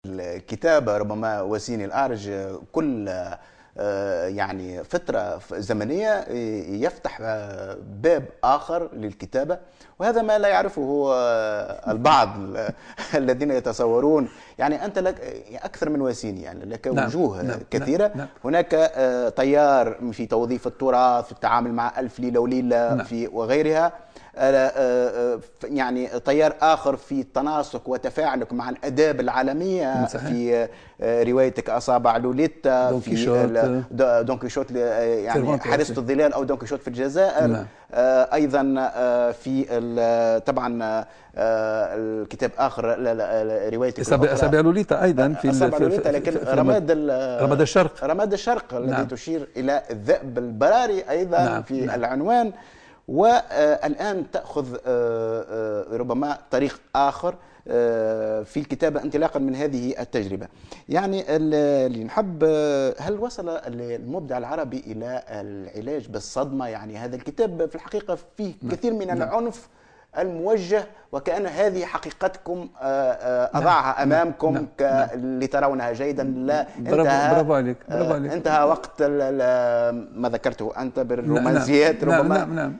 الكتابة ربما وسيم الأعرج كل يعني فترة زمنية يفتح باب آخر للكتابة، وهذا ما لا يعرفه البعض الذين يتصورون. يعني أنت لك أكثر من وسيم، يعني لك نعم وجوه نعم كثيرة. نعم هناك تيار في توظيف التراث، في التعامل مع ألف ليلة وليلة نعم في وغيرها. يعني تيار آخر في تناسق وتفاعلك مع الآداب العالمية، صحيح. في روايتك أصابع لوليتا، دون في كيشوت، دون كيشوت يعني سيرفانتيس. حارسة الظلال أو دون كيشوت في الجزائر. نعم أيضا في طبعا الكتاب آخر، روايتك الأخرى أسابيع لوليتا أيضا أصابع لوليتا، لكن رماد رماد الشرق. رماد الشرق الذي نعم تشير إلى الذئب البراري أيضا نعم في نعم العنوان. والآن تأخذ ربما طريق آخر في الكتابة انطلاقا من هذه التجربة. يعني اللي نحب، هل وصل المبدع العربي إلى العلاج بالصدمة؟ يعني هذا الكتاب في الحقيقة فيه نعم كثير من نعم العنف الموجه، وكأن هذه حقيقتكم نعم أضعها نعم أمامكم نعم نعم. لترونها جيدا. لا، برافو عليك، برافو عليك. انتهى وقت ما ذكرته أنت نعم بالرومانسيات نعم ربما. نعم نعم.